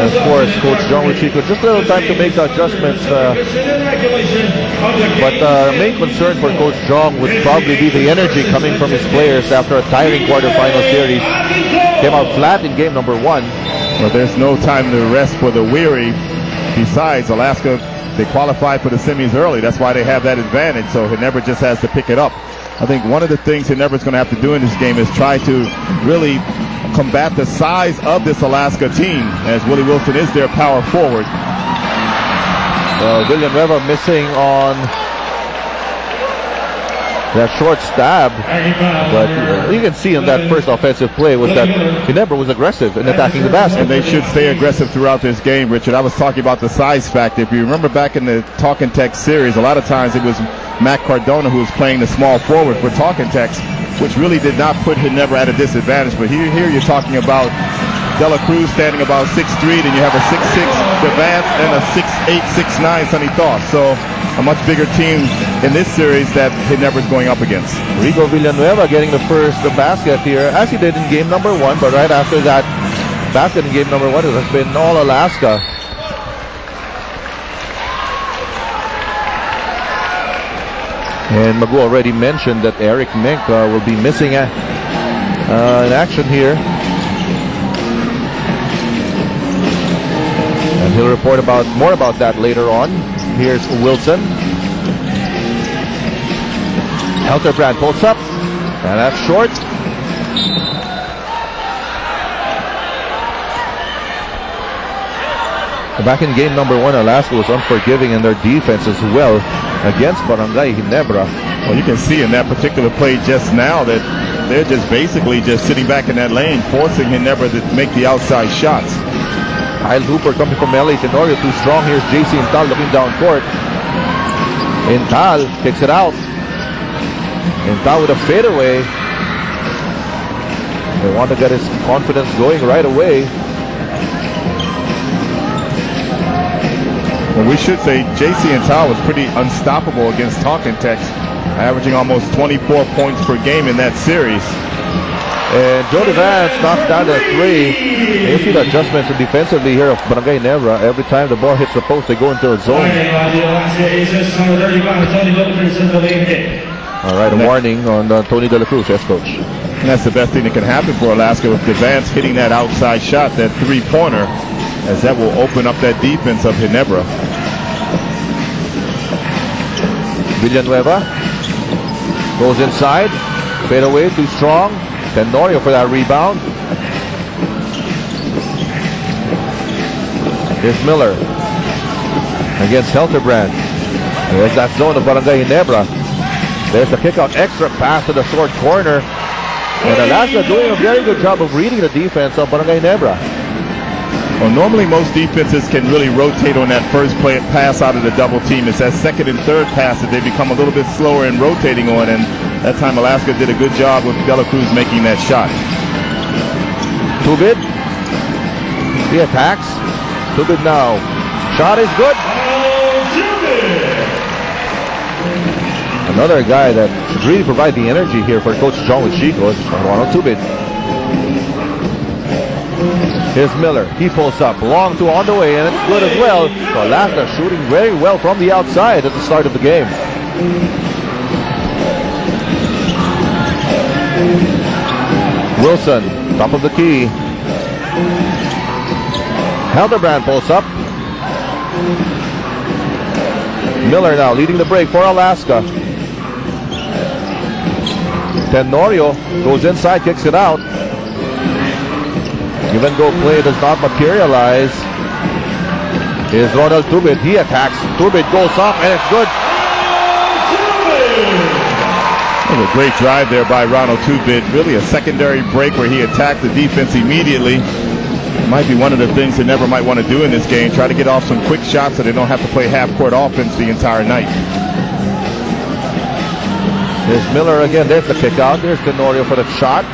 And of course, Coach John Wichiko, just a little time to make the adjustments. But the main concern for Coach John would probably be the energy coming from his players after a tiring quarterfinal series. Came out flat in game number 1. Well, there's no time to rest for the weary. Besides, Alaska, they qualified for the semis early. That's why they have that advantage. So Ginebra just has to pick it up. I think one of the things Ginebra's going to have to do in this game is try to really combat the size of this Alaska team, as Willie Wilson is their power forward. Villanueva missing on that short stab, but you can see in that first offensive play was that Ginebra was aggressive in attacking the basket. And they should stay aggressive throughout this game, Richard. I was talking about the size factor. If you remember back in the Talking Tech series, a lot of times it was Matt Cardona who was playing the small forward for Talking Techs, which really did not put Ginebra at a disadvantage. But here you're talking about Dela Cruz standing about 6'3", then you have a 6'6" Devance and a 6'8", 6'9" Sonny Thoth. So a much bigger team in this series that Ginebra's going up against. Rigo Villanueva getting the first basket here, as he did in game number 1, but right after that basket in game number 1, it has been all Alaska. And Magu already mentioned that Eric Mink will be missing in action here. And he'll report more about that later on. Here's Wilson. Helterbrand pulls up, and that's short. Back in game number 1, Alaska was unforgiving in their defense as well against Barangay Ginebra. Well, you can see in that particular play just now that they're just basically just sitting back in that lane, forcing Ginebra to make the outside shots. Kyle Hooper coming from LA Tenorio, too strong. Here's JC Intal looking down court. Intal kicks it out. Intal with a fadeaway. They want to get his confidence going right away. Well, we should say JC Intal was pretty unstoppable against Talking Techs, averaging almost 24 points per game in that series. And Jody Vance knocks down the 3. You see the adjustments defensively here of Barangay Ginebra. Every time the ball hits the post, they go into a zone. All right, a warning on Tony De La Cruz, yes, coach. And that's the best thing that can happen for Alaska with Vance hitting that outside shot, that three-pointer, as that will open up that defense of Ginebra. Villanueva goes inside, fade away, too strong. Tenorio for that rebound. Here's Miller against Helterbrand. There's that zone of Barangay Ginebra. There's the kick out, extra pass to the short corner. And Alaska doing a very good job of reading the defense of Barangay Ginebra. Well, normally most defenses can really rotate on that first play pass out of the double team. It's that second and third pass that they become a little bit slower in rotating on, and that time Alaska did a good job with Dela Cruz making that shot. Tubid. He attacks. Tubid now. Shot is good. Another guy that should really provide the energy here for Coach John Wichiko is Ronald Tubid. Here's Miller. He pulls up. Long two on the way, and it's good as well. So Alaska shooting very well from the outside at the start of the game. Wilson, top of the key. Helderbrand pulls up. Miller now leading the break for Alaska. Tenorio goes inside, kicks it out. Give and go play does not materialize. Here's Ronald Tubid. He attacks. Tubid goes up, and it's good. It was a great drive there by Ronald Tubid. Really a secondary break where he attacked the defense immediately. It might be one of the things they never might want to do in this game. Try to get off some quick shots so they don't have to play half-court offense the entire night. There's Miller again. There's the kick out. There's Tenorio for the shot.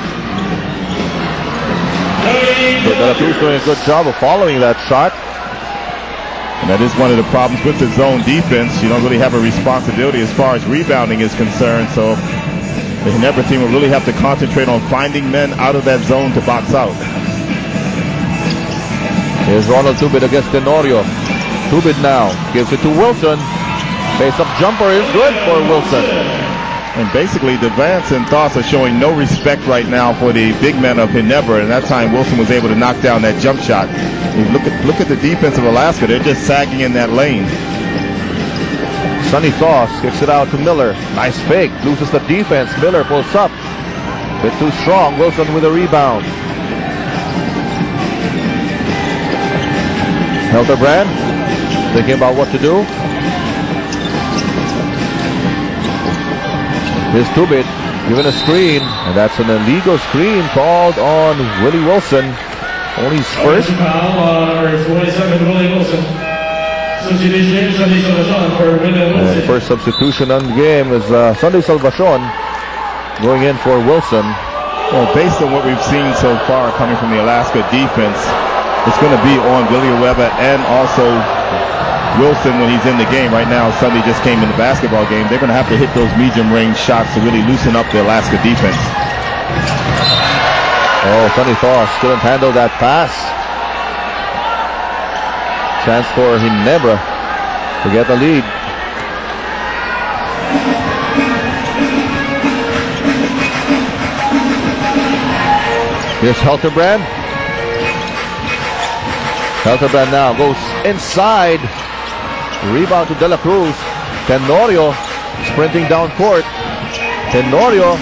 So De La Cruz doing a good job of following that shot. And that is one of the problems with the zone defense. You don't really have a responsibility as far as rebounding is concerned. So the Ginebra team will really have to concentrate on finding men out of that zone to box out. Here's Ronald Tubid against Tenorio. Tubid now gives it to Wilson. Face-up jumper is good for Wilson. And basically, the Vance and Thos are showing no respect right now for the big men of Ginebra. And that time, Wilson was able to knock down that jump shot. And look at the defense of Alaska. They're just sagging in that lane. Sonny Thos kicks it out to Miller. Nice fake. Loses the defense. Miller pulls up. Bit too strong. Wilson with a rebound. Helterbrand thinking about what to do. Here's Tubid given a screen, and that's an illegal screen called on Willie Wilson. Only his first. First substitution on the game is Sunday Salvacion going in for Wilson. Well, based on what we've seen so far coming from the Alaska defense, it's going to be on Villanueva and also Wilson when he's in the game. Right now, Sunday just came in the basketball game. They're going to have to hit those medium-range shots to really loosen up the Alaska defense. Oh, Sonny Thos couldn't handle that pass. Chance for Ginebra to get the lead. Here's Helterbrand. Helterbrand now goes inside. Rebound to De La Cruz. Tenorio sprinting down court. Tenorio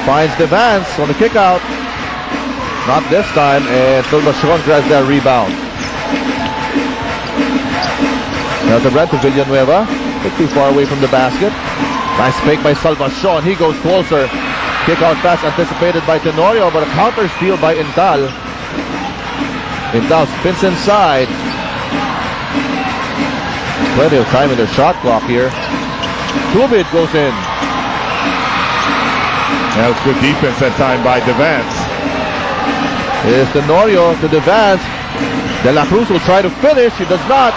finds Devance on the kick out. Not this time, and Salvacion grabs that rebound. Helterbrand to Villanueva. Bit too far away from the basket. Nice fake by Salvacion. He goes closer. Kick out pass anticipated by Tenorio, but a counter steal by Intal. Intal spins inside. Plenty of time in their shot clock here. Tubid goes in. That was good defense that time by Devance. Here's Tenorio to Devance. De La Cruz will try to finish. He does not.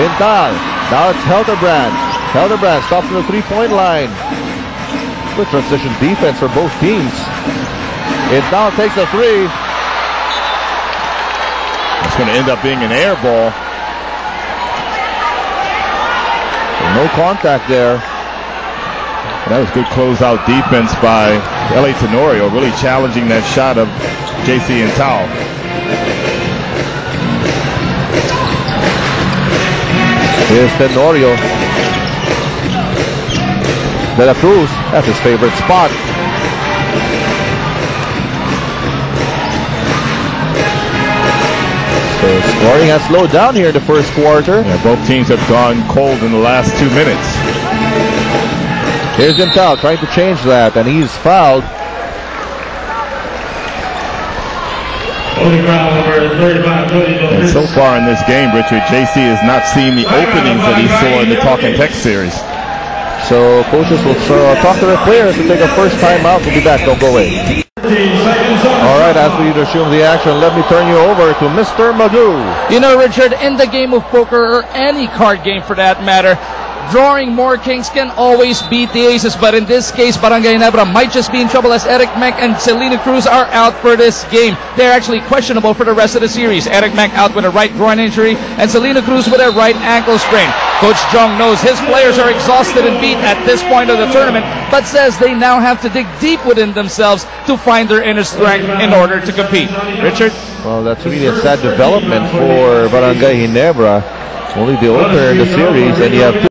Intal. Now it's Helterbrand. Helterbrand stops on the three-point line. Good transition defense for both teams. Intal takes a three. It's going to end up being an air ball. No contact there. That was good closeout defense by L.A. Tenorio, really challenging that shot of J.C. Intal. Here's Tenorio. De La Cruz, that's his favorite spot. So scoring has slowed down here in the first quarter. Yeah, both teams have gone cold in the last 2 minutes. Here's Intal trying to change that, and he's fouled. And so far in this game, Richard, JC has not seen the openings that he saw in the Talking Tech series. So coaches will talk to their players to take a first time out. We'll be back. Don't go away. All right, as we resume the action, let me turn you over to Mr. Magoo. You know, Richard, in the game of poker, or any card game for that matter, drawing more kings can always beat the aces, but in this case, Barangay Ginebra might just be in trouble as Eric Mack and Selena Cruz are out for this game. They're actually questionable for the rest of the series. Eric Mack out with a right groin injury and Selena Cruz with a right ankle sprain. Coach Jong knows his players are exhausted and beat at this point of the tournament, but says they now have to dig deep within themselves to find their inner strength in order to compete. Richard? Well, that's really a sad development for Barangay Ginebra. Only the opener in the series, and you have